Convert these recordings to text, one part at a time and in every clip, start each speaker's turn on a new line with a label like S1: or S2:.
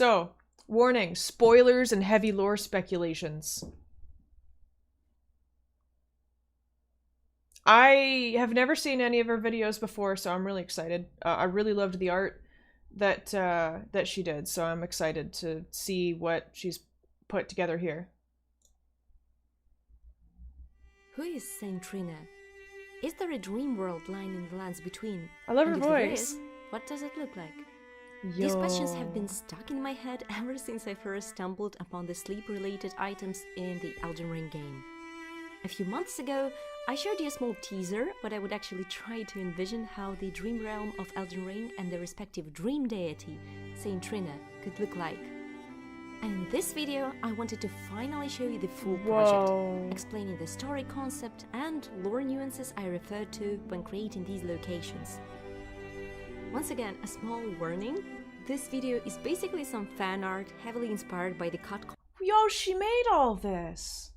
S1: So, warning, spoilers and heavy lore speculations. I have never seen any of her videos before, so I'm really excited. I really loved the art that she did, so I'm excited to see what she's put together here.
S2: Who is Saint Trina? Is there a dream world lying in the lands between?
S1: I love her
S2: and
S1: voice.
S2: If there is, what does it look like?
S1: Yo.
S2: These questions have been stuck in my head ever since I first stumbled upon the sleep-related items in the Elden Ring game. A few months ago, I showed you a small teaser, but I would actually try to envision how the dream realm of Elden Ring and the respective dream deity, Saint Trina, could look like. And in this video, I wanted to finally show you the full project, explaining the story concept and lore nuances I referred to when creating these locations. Once again, a small warning, this video is basically some fan art heavily inspired by the cut.
S1: Yo, she made all this!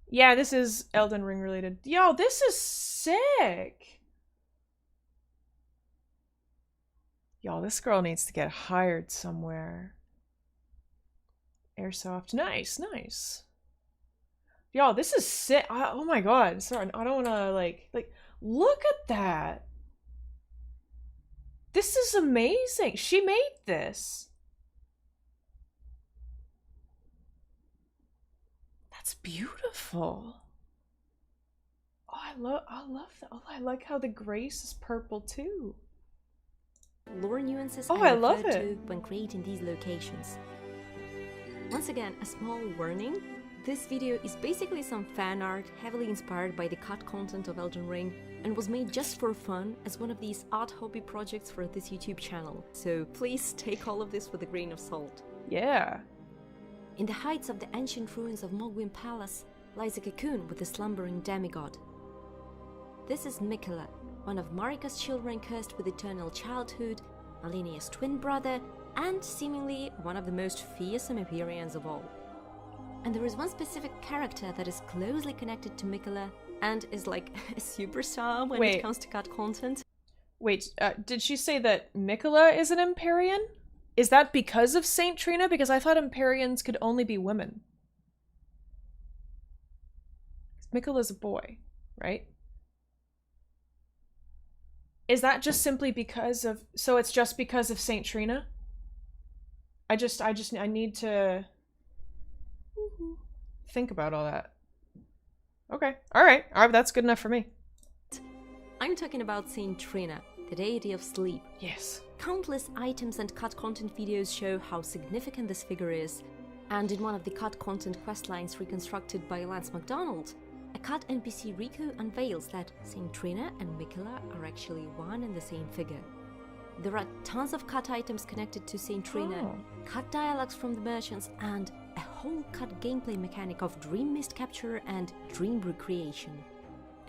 S1: Yeah, this is Elden Ring related. Yo, this is sick! Yo, this girl needs to get hired somewhere. Airsoft. Nice, nice. Yo, this is sick. Oh my god. Sorry, I don't want to, like, look at that. This is amazing. She made this. That's beautiful. Oh, I love that. Oh, I like how the grace is purple too.
S2: Lore nuances
S1: I love it.
S2: to when creating these locations. Once again, a small warning, this video is basically some fan art heavily inspired by the cut content of Elden Ring and was made just for fun as one of these art hobby projects for this YouTube channel, so please take all of this with a grain of salt.
S1: Yeah.
S2: In the heights of the ancient ruins of Mogwin Palace lies a cocoon with a slumbering demigod. This is Miquella, one of Marika's children cursed with eternal childhood, Malenia's twin brother, and seemingly one of the most fearsome Empyreans of all. And there is one specific character that is closely connected to Miquella and is like a superstar when it comes to cut content.
S1: Wait, did she say that Miquella is an Empyrean? Is that because of Saint Trina? Because I thought Empyreans could only be women. Miquella's a boy, right? Is that just simply because of... So it's just because of Saint Trina? I need to think about all that. Okay, alright, that's good enough for me.
S2: I'm talking about Saint Trina, the deity of sleep.
S1: Yes.
S2: Countless items and cut content videos show how significant this figure is, and in one of the cut content questlines reconstructed by Lance McDonald, a cut NPC Rico unveils that Saint Trina and Miquella are actually one and the same figure. There are tons of cut items connected to Saint Trina, cut dialogues from the merchants, and a whole cut gameplay mechanic of dream mist capture and dream recreation.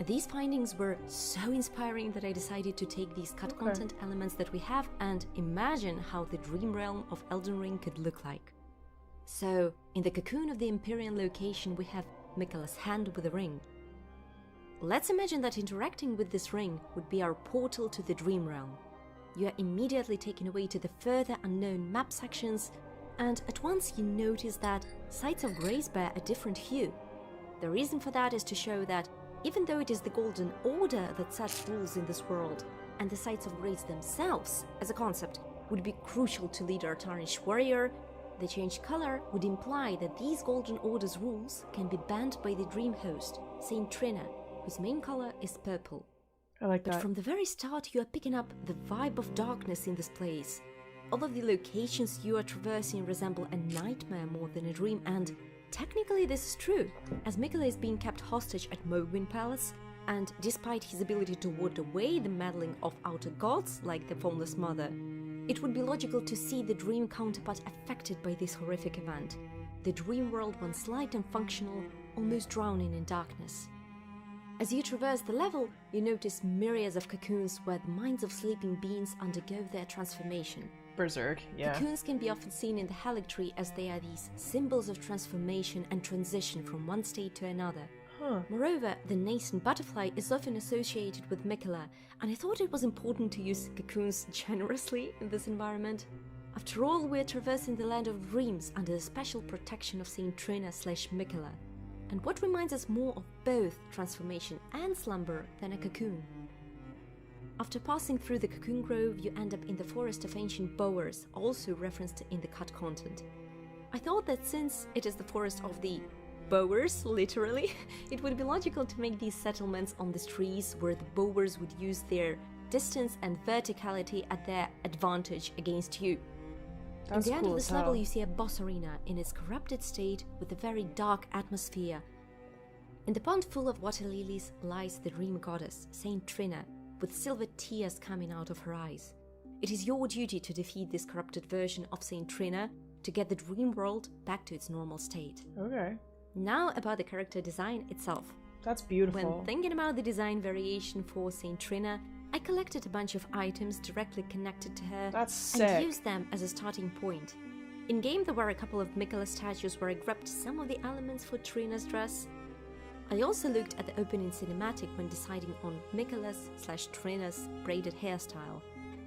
S2: These findings were so inspiring that I decided to take these cut content elements that we have and imagine how the dream realm of Elden Ring could look like. So, in the cocoon of the Empyrean location we have Miquella's hand with a ring. Let's imagine that interacting with this ring would be our portal to the dream realm. You are immediately taken away to the further unknown map sections, and at once you notice that sites of grace bear a different hue. The reason for that is to show that even though it is the Golden Order that sets rules in this world, and the sites of grace themselves, as a concept, would be crucial to lead our tarnished warrior, the changed color would imply that these Golden Order's rules can be banned by the dream host, Saint Trina, whose main color is purple.
S1: I like that.
S2: But from the very start you are picking up the vibe of darkness in this place. All of the locations you are traversing resemble a nightmare more than a dream, and technically this is true, as Miquella is being kept hostage at Mogwin Palace, and despite his ability to ward away the meddling of outer gods like the Formless Mother, it would be logical to see the dream counterpart affected by this horrific event, the dream world once light and functional, almost drowning in darkness. As you traverse the level, you notice myriads of cocoons where the minds of sleeping beings undergo their transformation.
S1: Berserk, yeah.
S2: Cocoons can be often seen in the Haligtree as they are these symbols of transformation and transition from one state to another. Moreover, the nascent butterfly is often associated with Miquella, and I thought it was important to use cocoons generously in this environment. After all, we're traversing the land of dreams under the special protection of Saint Trina / Miquella. And what reminds us more of both transformation and slumber than a cocoon? After passing through the cocoon grove, you end up in the forest of ancient bowers, also referenced in the cut content. I thought that since it is the forest of the bowers, literally, it would be logical to make these settlements on these trees where the bowers would use their distance and verticality at their advantage against you.
S1: That's
S2: in the end
S1: cool
S2: of
S1: as
S2: this level,
S1: hell.
S2: you see a boss arena in its corrupted state with a very dark atmosphere. In the pond full of water lilies lies the dream goddess, Saint Trina, with silver tears coming out of her eyes. It is your duty to defeat this corrupted version of Saint Trina to get the dream world back to its normal state.
S1: Okay.
S2: Now about the character design itself.
S1: That's beautiful.
S2: When thinking about the design variation for Saint Trina, I collected a bunch of items directly connected to her
S1: That's sick.
S2: and used them as a starting point. In-game there were a couple of Miquella statues where I grabbed some of the elements for Trina's dress. I also looked at the opening cinematic when deciding on Miquella's / Trina's braided hairstyle.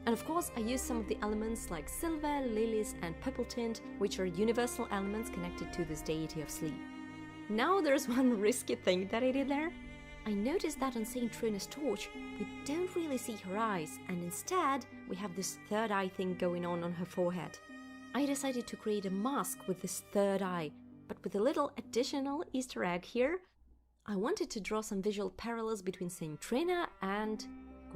S2: And of course I used some of the elements like silver, lilies and purple tint, which are universal elements connected to this deity of sleep. Now there's one risky thing that I did there. I noticed that on Saint Trina's torch, we don't really see her eyes, and instead we have this third eye thing going on her forehead. I decided to create a mask with this third eye, but with a little additional Easter egg here. I wanted to draw some visual parallels between Saint Trina and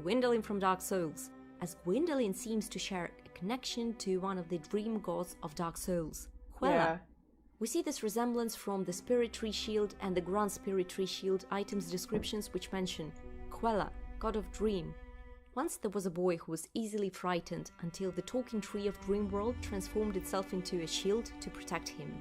S2: Gwyndolin from Dark Souls, as Gwyndolin seems to share a connection to one of the dream gods of Dark Souls, Quella.
S1: Yeah.
S2: We see this resemblance from the Spirit Tree Shield and the Grand Spirit Tree Shield items descriptions which mention Quella, god of dream. Once there was a boy who was easily frightened until the talking tree of Dreamworld transformed itself into a shield to protect him.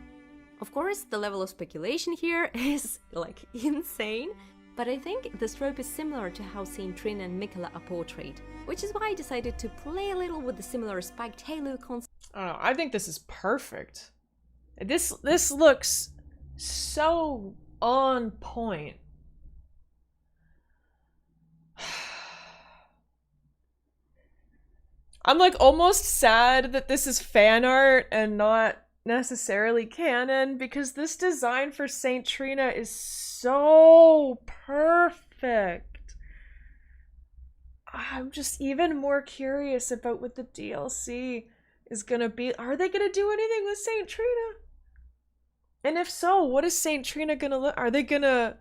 S2: Of course, the level of speculation here is, like, insane, but I think the trope is similar to how Saint Trina and Miquella are portrayed, which is why I decided to play a little with the similar spiked halo concept.
S1: I don't know. I think this is perfect. This looks so on point. I'm like almost sad that this is fan art and not necessarily canon, because this design for Saint Trina is so perfect. I'm just even more curious about what the DLC is gonna be. Are they gonna do anything with Saint Trina? And if so, what is Saint Trina gonna look? Are they gonna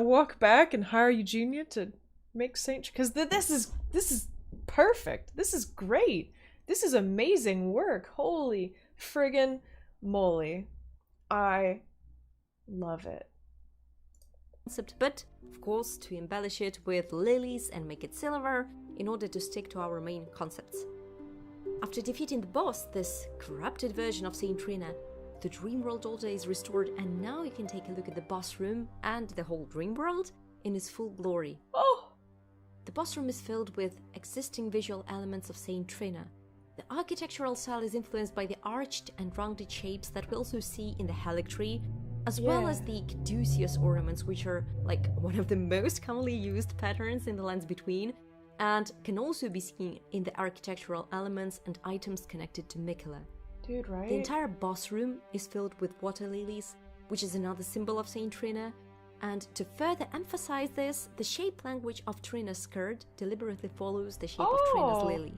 S1: walk back and hire Eugenia to make Saint? Because this is perfect. This is great. This is amazing work. Holy friggin' moly! I love it.
S2: But, of course, to embellish it with lilies and make it silver in order to stick to our main concepts. After defeating the boss, this corrupted version of Saint Trina, the Dreamworld order is restored, and now you can take a look at the boss room and the whole Dreamworld in its full glory.
S1: Oh!
S2: The boss room is filled with existing visual elements of Saint Trina. The architectural style is influenced by the arched and rounded shapes that we also see in the Halictree, as well as the caduceus ornaments, which are like one of the most commonly used patterns in the lands between, and can also be seen in the architectural elements and items connected to Miquella.
S1: Dude, right?
S2: The entire boss room is filled with water lilies, which is another symbol of Saint Trina, and to further emphasize this, the shape language of Trina's skirt deliberately follows the shape of Trina's lily.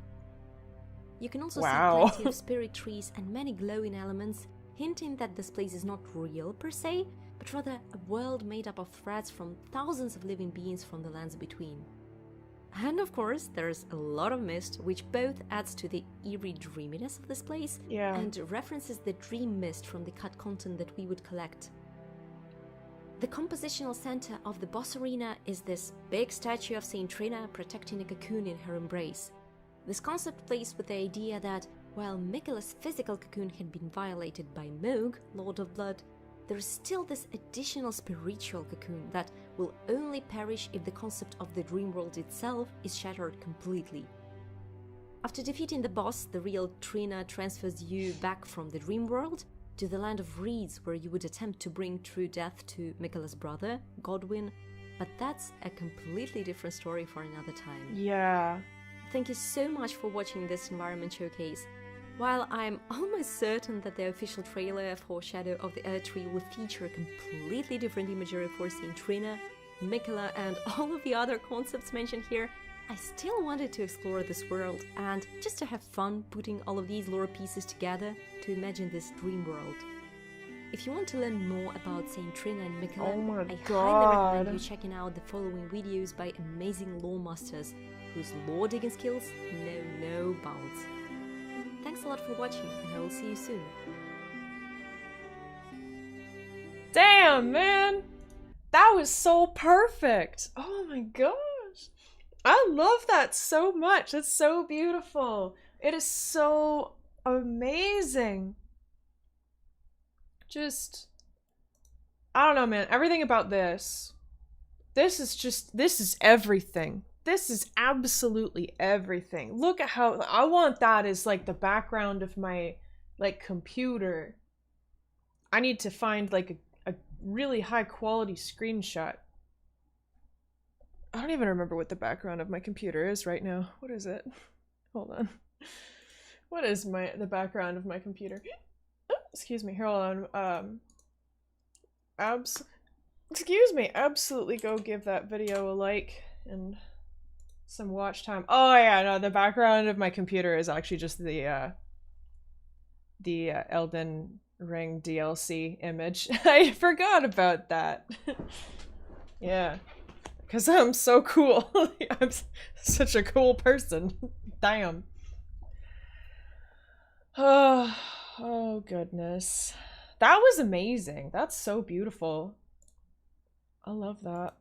S2: You can also see plenty of spirit trees and many glowing elements, hinting that this place is not real per se, but rather a world made up of threads from thousands of living beings from the lands between. And of course, there's a lot of mist, which both adds to the eerie dreaminess of this place and references the dream mist from the cut content that we would collect. The compositional center of the boss arena is this big statue of Saint Trina protecting a cocoon in her embrace. This concept plays with the idea that, while Miquella's physical cocoon had been violated by Moog, Lord of Blood, there is still this additional spiritual cocoon that will only perish if the concept of the Dreamworld itself is shattered completely. After defeating the boss, the real Trina transfers you back from the Dreamworld to the land of reeds, where you would attempt to bring true death to Miquella's brother, Godwyn, but that's a completely different story for another time.
S1: Yeah.
S2: Thank you so much for watching this environment showcase. While I'm almost certain that the official trailer for Shadow of the Erdtree will feature a completely different imagery for Saint Trina, Miquella, and all of the other concepts mentioned here, I still wanted to explore this world and just to have fun putting all of these lore pieces together to imagine this dream world. If you want to learn more about Saint Trina and Miquella, I highly recommend you checking out the following videos by amazing lore masters whose lore digging skills know no bounds. Thanks a lot for watching, and I will see you soon.
S1: Damn, man! That was so perfect! Oh my gosh! I love that so much! It's so beautiful! It is so amazing! Just... I don't know, man. Everything about this... This is everything. This is absolutely everything. Look at how... I want that as, like, the background of my, like, computer. I need to find, like, a really high-quality screenshot. I don't even remember what the background of my computer is right now. What is it? Hold on. What is the background of my computer? Oh, excuse me. Here, hold on. Excuse me. Absolutely go give that video a like and... some watch time. Oh yeah, no, the background of my computer is actually just the Elden Ring DLC image. I forgot about that. Yeah, because I'm so cool. I'm such a cool person. Damn. Oh goodness. That was amazing. That's so beautiful. I love that.